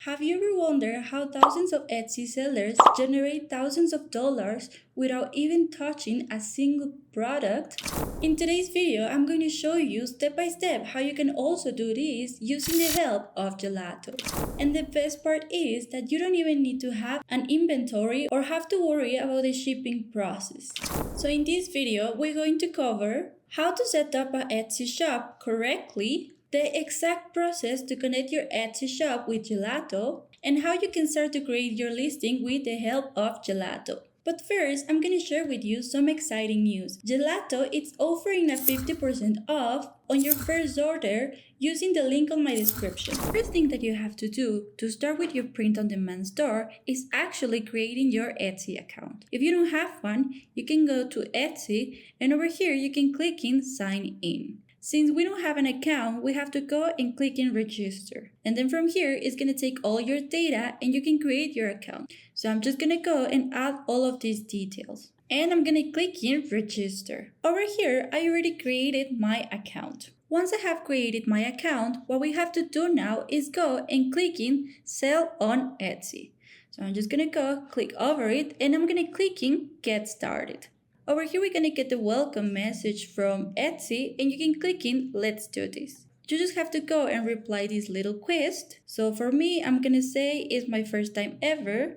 Have you ever wondered how thousands of Etsy sellers generate thousands of dollars without even touching a single product? In today's video, I'm going to show you step by step how you can also do this using the help of Gelato. And the best part is that you don't even need to have an inventory or have to worry about the shipping process. So in this video, we're going to cover how to set up an Etsy shop correctly, the exact process to connect your Etsy shop with Gelato, and how you can start to create your listing with the help of Gelato. But first, I'm going to share with you some exciting news. Gelato is offering a 50% off on your first order using the link on my description. The first thing that you have to do to start with your print-on-demand store is actually creating your Etsy account. If you don't have one, you can go to Etsy and over here you can click in Sign In. Since we don't have an account, we have to go and click in register. And then from here, it's going to take all your data and you can create your account. So I'm just going to go and add all of these details. And I'm going to click in register. Over here, I already created my account. Once I have created my account, what we have to do now is go and click in sell on Etsy. So I'm just going to go click over it and I'm going to click in get started. Over here, we're going to get the welcome message from Etsy and you can click in let's do this. You just have to go and reply this little quest. So for me, I'm going to say it's my first time ever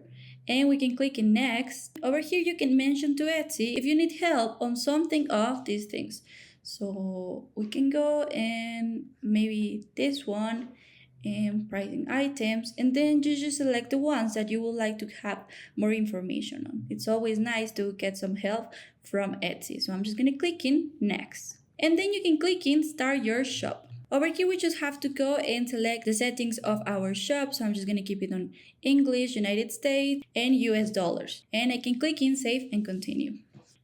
and we can click in next. Over here, you can mention to Etsy if you need help on something of these things. So we can go and maybe this one and pricing items, and then you just select the ones that you would like to have more information on. It's always nice to get some help from Etsy. So I'm just going to click in next. And then you can click in start your shop. Over here, we just have to go and select the settings of our shop. So I'm just going to keep it on English, United States, and US dollars. And I can click in save and continue.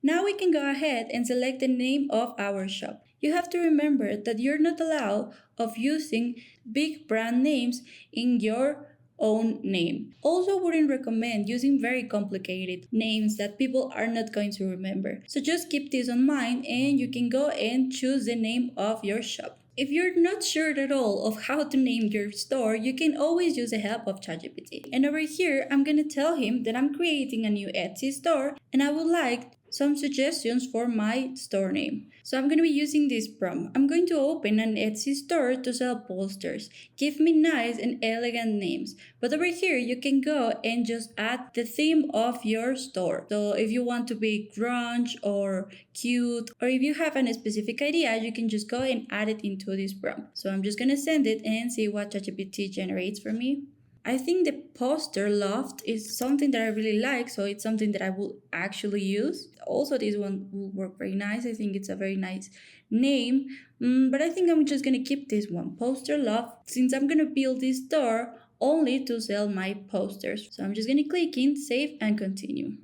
Now we can go ahead and select the name of our shop. You have to remember that you're not allowed of using big brand names in your own name. Also wouldn't recommend using very complicated names that people are not going to remember. So just keep this in mind and you can go and choose the name of your shop. If you're not sure at all of how to name your store, you can always use the help of ChatGPT. And over here, I'm going to tell him that I'm creating a new Etsy store and I would like some suggestions for my store name. So I'm going to be using this prompt. I'm going to open an Etsy store to sell posters. Give me nice and elegant names. But over here, you can go and just add the theme of your store. So if you want to be grunge or cute, or if you have a specific idea, you can just go and add it into this prompt. So I'm just going to send it and see what ChatGPT generates for me. I think the poster loft is something that I really like, so it's something that I will actually use. Also, this one will work very nice. I think it's a very nice name, but I think I'm just going to keep this one, poster loft, since I'm going to build this store only to sell my posters. So I'm just going to click in, save, and continue.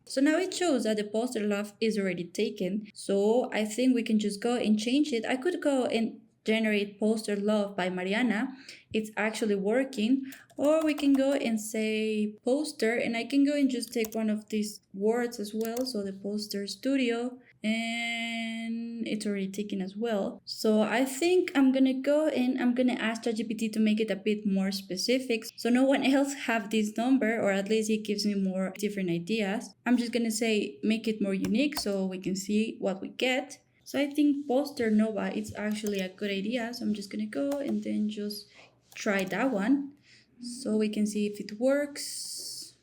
So now it shows that the poster loft is already taken, so I think we can just go and change it. I could go and generate poster love by Mariana. It's actually working. Or we can go and say poster and I can go and just take one of these words as well. So the poster studio and it's already taken as well. So I think I'm gonna go and I'm gonna ask ChatGPT to make it a bit more specific so no one else have this number, or at least it gives me more different ideas. I'm just gonna say make it more unique so we can see what we get. So I think poster Nova, it's actually a good idea. So I'm just gonna go and then just try that one so we can see if it works.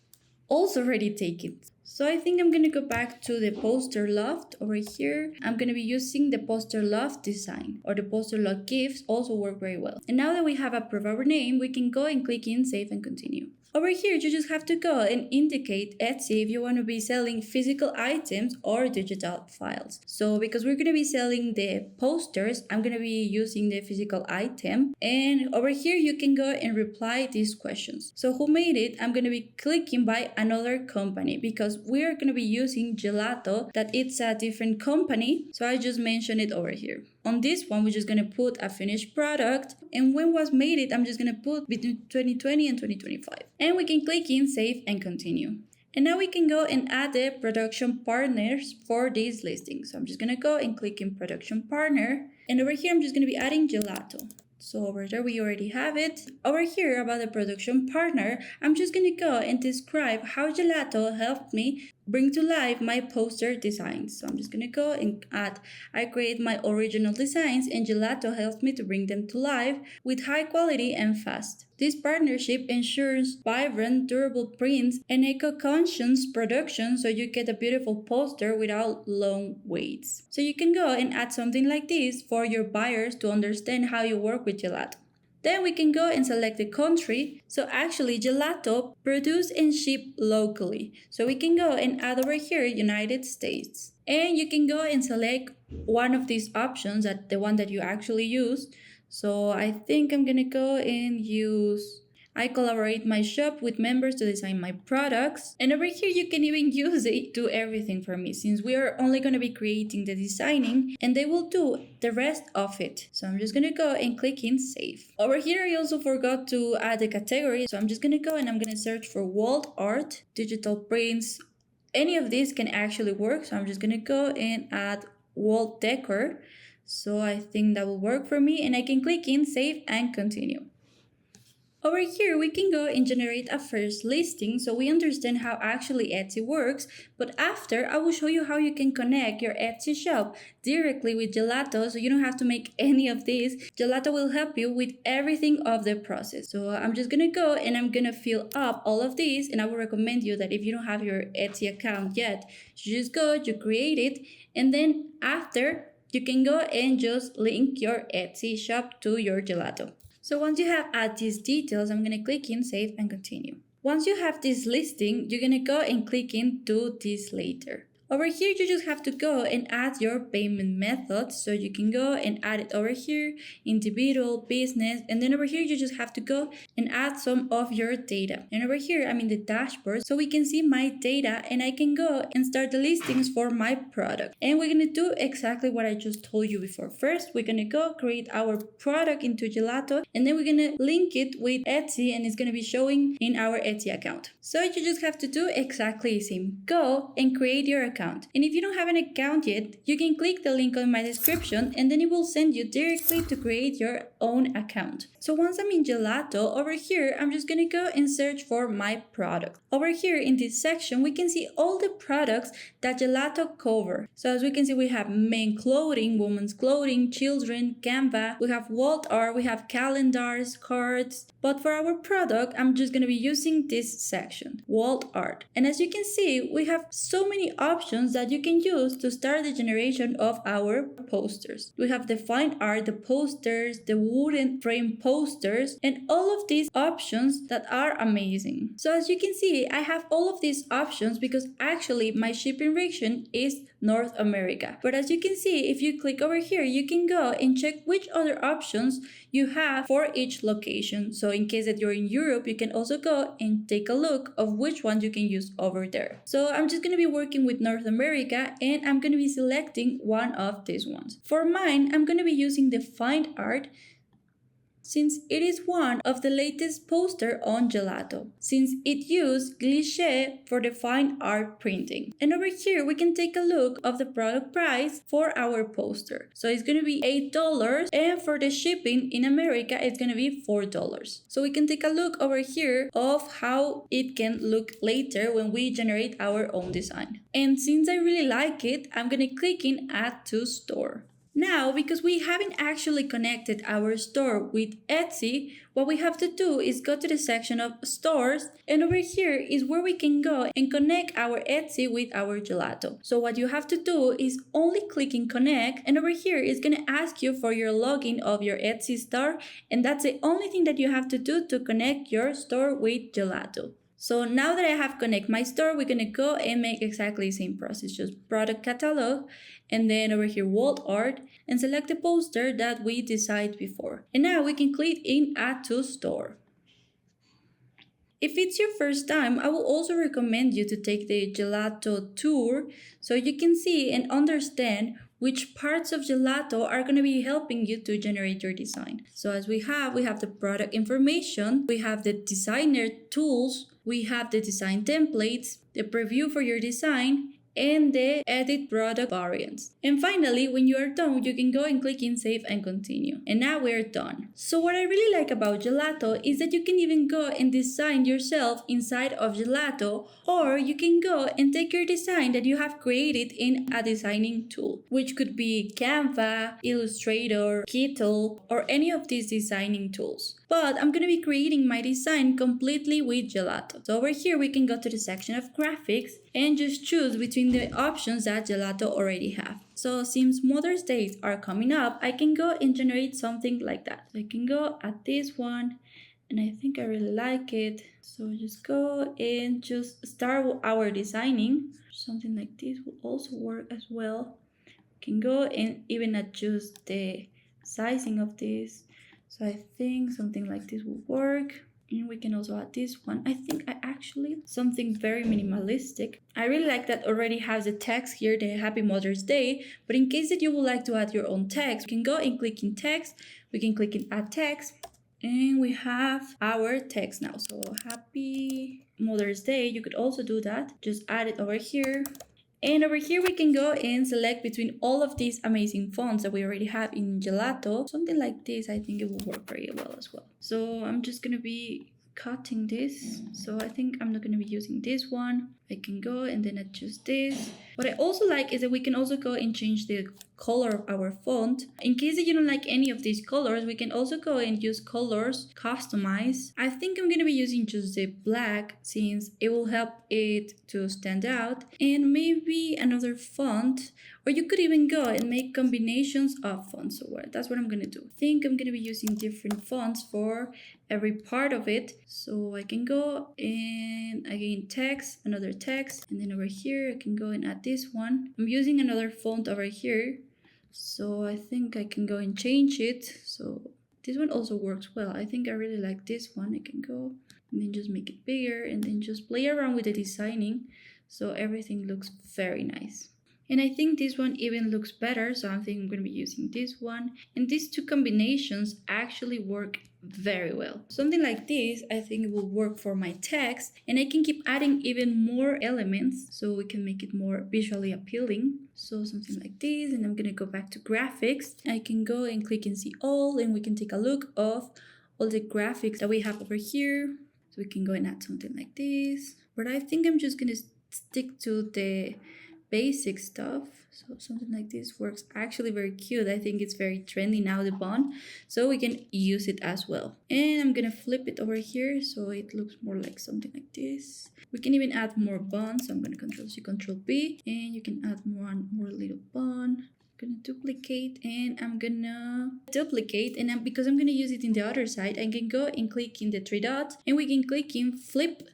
Also already take it. So I think I'm gonna go back to the poster loft over here. I'm gonna be using the poster loft design, or the poster loft gifts also work very well. And now that we have approved our name, we can go and click in save and continue. Over here, you just have to go and indicate Etsy if you want to be selling physical items or digital files. So because we're going to be selling the posters, I'm going to be using the physical item. And over here, you can go and reply these questions. So who made it? I'm going to be clicking by another company because we're going to be using Gelato, that it's a different company. So I just mentioned it over here. On this one, we're just going to put a finished product. And when was made it, I'm just going to put between 2020 and 2025. And we can click in save and continue. And now we can go and add the production partners for this listing. So I'm just going to go and click in production partner. And over here, I'm just going to be adding Gelato. So over there we already have it. Over here about the production partner, I'm just gonna go and describe how Gelato helped me bring to life my poster designs. So I'm just gonna go and add, I create my original designs and Gelato helps me to bring them to life with high quality and fast. This partnership ensures vibrant, durable prints and eco-conscious production so you get a beautiful poster without long waits. So you can go and add something like this for your buyers to understand how you work with Gelato. Then we can go and select the country. So actually Gelato produced and shipped locally. So we can go and add over here United States. And you can go and select one of these options, that the one that you actually use. So I think I'm gonna go and use, I collaborate my shop with members to design my products. And over here you can even use it to everything for me, since we are only going to be creating the designing and they will do the rest of it. So I'm just going to go and click in save. Over here I also forgot to add a category. So I'm just going to go and I'm going to search for wall art, digital prints. Any of these can actually work. So I'm just going to go and add wall decor. So I think that will work for me and I can click in save and continue. Over here, we can go and generate a first listing so we understand how actually Etsy works, but after I will show you how you can connect your Etsy shop directly with Gelato so you don't have to make any of this. Gelato will help you with everything of the process. So I'm just gonna go and I'm gonna fill up all of these, and I will recommend you that if you don't have your Etsy account yet, you just go, you create it, and then after you can go and just link your Etsy shop to your Gelato. So once you have added these details, I'm going to click in save and continue. Once you have this listing, you're going to go and click in do this later. Over here, you just have to go and add your payment method. So you can go and add it over here, individual, business, and then over here, you just have to go and add some of your data. And over here, I'm in the dashboard, so we can see my data and I can go and start the listings for my product. And we're gonna do exactly what I just told you before. First, we're gonna go create our product into Gelato, and then we're gonna link it with Etsy, and it's gonna be showing in our Etsy account. So you just have to do exactly the same. Go and create your account. And if you don't have an account yet, you can click the link on my description and then it will send you directly to create your own account. So once I'm in Gelato, over here, I'm just gonna go and search for my product. Over here in this section, we can see all the products that Gelato cover. So as we can see, we have men clothing, women's clothing, children, Canva, we have wall art, we have calendars, cards. But for our product, I'm just gonna be using this section, wall art. And as you can see, we have so many options that you can use to start the generation of our posters. We have the fine art, the posters, the wooden frame posters, and all of these options that are amazing. So as you can see, I have all of these options because actually my shipping region is North America. But as you can see, if you click over here, you can go and check which other options you have for each location. So in case that you're in Europe, you can also go and take a look of which one you can use over there. So I'm just going to be working with North America and I'm going to be selecting one of these ones. For mine, I'm going to be using the fine art since it is one of the latest poster on Gelato, since it used cliché for the fine art printing. And over here we can take a look of the product price for our poster. So it's going to be $8 and for the shipping in America it's going to be $4. So we can take a look over here of how it can look later when we generate our own design. And since I really like it, I'm going to click in add to store. Now, because we haven't actually connected our store with Etsy, what we have to do is go to the section of stores, and over here is where we can go and connect our Etsy with our Gelato. So what you have to do is only click in connect, and over here is going to ask you for your login of your Etsy store, and that's the only thing that you have to do to connect your store with Gelato. So now that I have connect my store, we're going to go and make exactly the same process, just product catalog, and then over here wall art, and select the poster that we decided before. And now we can click in add to store. If it's your first time, I will also recommend you to take the Gelato tour so you can see and understand which parts of Gelato are going to be helping you to generate your design. So as we have the product information, we have the designer tools, we have the design templates, the preview for your design, and the edit product variants. And finally, when you are done, you can go and click in save and continue. And now we're done. So what I really like about Gelato is that you can even go and design yourself inside of Gelato, or you can go and take your design that you have created in a designing tool, which could be Canva, Illustrator, Kittle, or any of these designing tools. But I'm going to be creating my design completely with Gelato. So over here we can go to the section of graphics and just choose between the options that Gelato already have. So since Mother's Days are coming up, I can go and generate something like that. So I can go at this one, and I think I really like it. So just go and just start our designing. Something like this will also work as well. Can go and even adjust the sizing of this. So I think something like this will work. And we can also add this one. I think I actually something very minimalistic. I really like that already has the text here, the Happy Mother's Day. But in case that you would like to add your own text, you can go and click in text. We can click in add text. And we have our text now. So Happy Mother's Day. You could also do that. Just add it over here. And over here we can go and select between all of these amazing fonts that we already have in Gelato. Something like this, I think it will work very well as well. So I'm just going to be cutting this. So I think I'm not going to be using this one. I can go and then adjust this. What I also like is that we can also go and change the color of our font. In case that you don't like any of these colors, we can also go and use colors, customize. I think I'm going to be using just the black since it will help it to stand out. And maybe another font, or you could even go and make combinations of fonts. So that's what I'm going to do. I think I'm going to be using different fonts for every part of it. So I can go and again text, another text, and then over here I can go and add this one. I'm using another font over here, so I think I can go and change it. So this one also works well. I think I really like this one. I can go and then just make it bigger and then just play around with the designing so everything looks very nice. And I think this one even looks better, so I think I'm going to be using this one. And these two combinations actually work very well. Something like this, I think it will work for my text, and I can keep adding even more elements so we can make it more visually appealing. So something like this, and I'm going to go back to graphics. I can go and click and see all, and we can take a look of all the graphics that we have over here. So we can go and add something like this. But I think I'm just going to stick to the basic stuff. So something like this works actually very cute. I think it's very trendy now, the bond, so we can use it as well. And I'm gonna flip it over here so it looks more like something like this. We can even add more bonds. So I'm gonna Control C, Control B, and you can add more little bond. I'm gonna duplicate, and I'm gonna duplicate, and because I'm gonna use it in the other side, I can go and click in the three dots, and we can click in flip.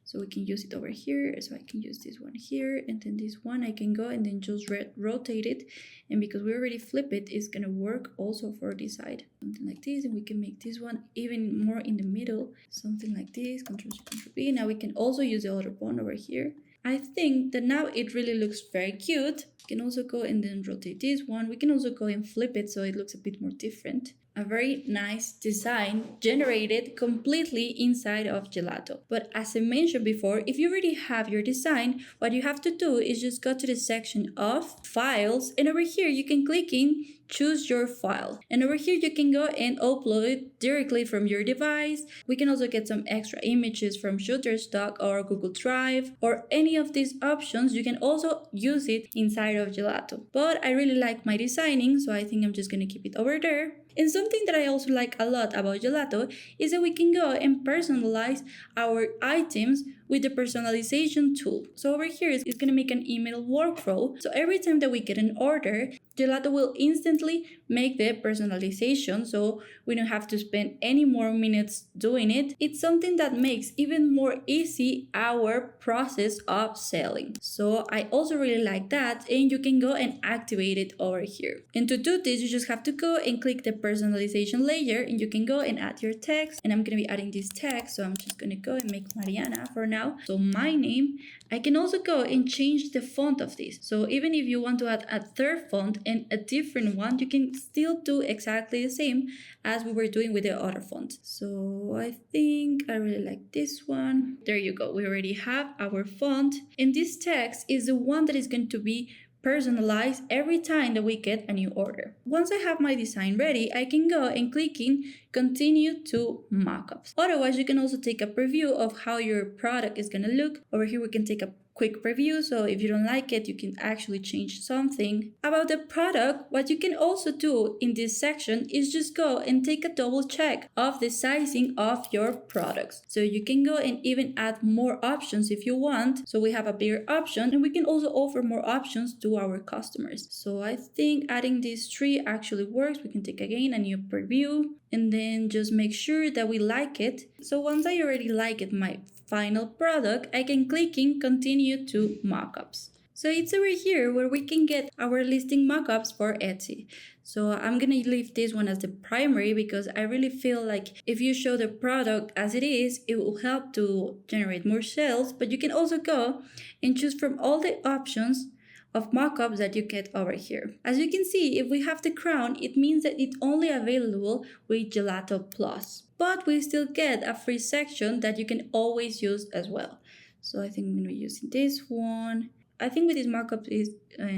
So we can use it over here. So I can use this one here, and then this one I can go and then just rotate it. And because we already flip it, it's gonna work also for this side. Something like this, and we can make this one even more in the middle. Something like this, Control C, Control B. Now we can also use the other one over here. I think that now it really looks very cute. We can also go and then rotate this one. We can also go and flip it so it looks a bit more different. A very nice design generated completely inside of Gelato. But as I mentioned before, if you already have your design, what you have to do is just go to the section of files, and over here you can click in choose your file, and over here you can go and upload it directly from your device. We can also get some extra images from Shutterstock or Google Drive or any of these options. You can also use it inside of Gelato, but I really like my designing, so I think I'm just gonna keep it over there. And something that I also like a lot about Gelato is that we can go and personalize our items with the personalization tool. So over here it's going to make an email workflow. So every time that we get an order, Gelato will instantly make the personalization, so we don't have to spend any more minutes doing it. It's something that makes even more easy our process of selling. So I also really like that, and you can go and activate it over here. And to do this, you just have to go and click the personalization layer, and you can go and add your text. And I'm going to be adding this text, so I'm just going to go and make Mariana for now. So my name. I can also go and change the font of this. So even if you want to add a third font and a different one, you can still do exactly the same as we were doing with the other font. So I think I really like this one. There you go. We already have our font. And this text is the one that is going to be personalized every time that we get a new order. Once I have my design ready, I can go and click in continue to mockups. Otherwise, you can also take a preview of how your product is going to look. Over here, we can take a quick preview, so if you don't like it, you can actually change something. About the product, what you can also do in this section is just go and take a double check of the sizing of your products. So you can go and even add more options if you want. So we have a bigger option, and we can also offer more options to our customers. So I think adding these 3 actually works. We can take again a new preview and then just make sure that we like it. So once I already like it, my final product, I can click in continue to mockups. So it's over here where we can get our listing mockups for Etsy. So I'm gonna leave this one as the primary because I really feel like if you show the product as it is, it will help to generate more sales. But you can also go and choose from all the options of mockups that you get over here. As you can see, if we have the crown, it means that it's only available with Gelato Plus. But we still get a free section that you can always use as well. So I think I'm going to be using this one. I think with this mockup is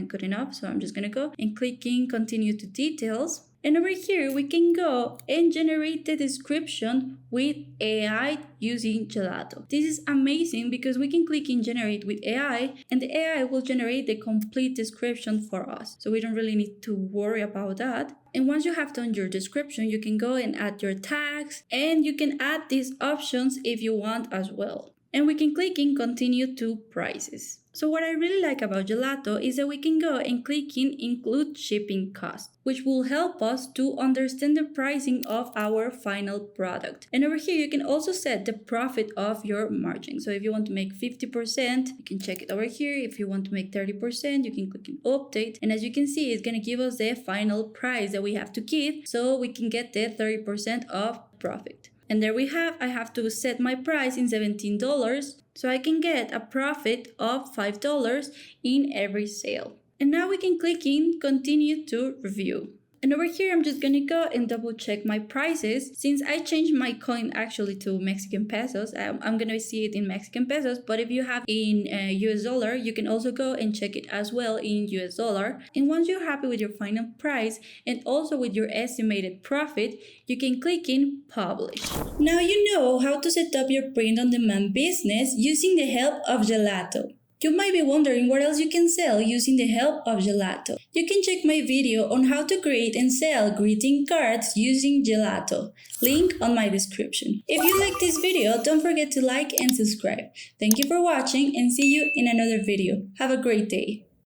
good enough. So I'm just going to go and click in continue to details. And over here, we can go and generate the description with AI using Gelato. This is amazing because we can click in generate with AI and the AI will generate the complete description for us. So we don't really need to worry about that. And once you have done your description, you can go and add your tags and you can add these options if you want as well. And we can click in continue to prices. So what I really like about Gelato is that we can go and click in include shipping cost, which will help us to understand the pricing of our final product. And over here, you can also set the profit of your margin. So if you want to make 50%, you can check it over here. If you want to make 30%, you can click in update. And as you can see, it's going to give us the final price that we have to give so we can get the 30% of profit. And there we have, I have to set my price in $17 so I can get a profit of $5 in every sale. And now we can click in continue to review. And over here, I'm just gonna go and double check my prices. Since I changed my coin actually to Mexican pesos, I'm gonna see it in Mexican pesos, but if you have in US dollar, you can also go and check it as well in US dollar. And once you're happy with your final price and also with your estimated profit, you can click in publish. Now you know how to set up your print-on-demand business using the help of Gelato. You might be wondering what else you can sell using the help of Gelato. You can check my video on how to create and sell greeting cards using Gelato. Link on my description. If you like this video, don't forget to like and subscribe. Thank you for watching and see you in another video. Have a great day.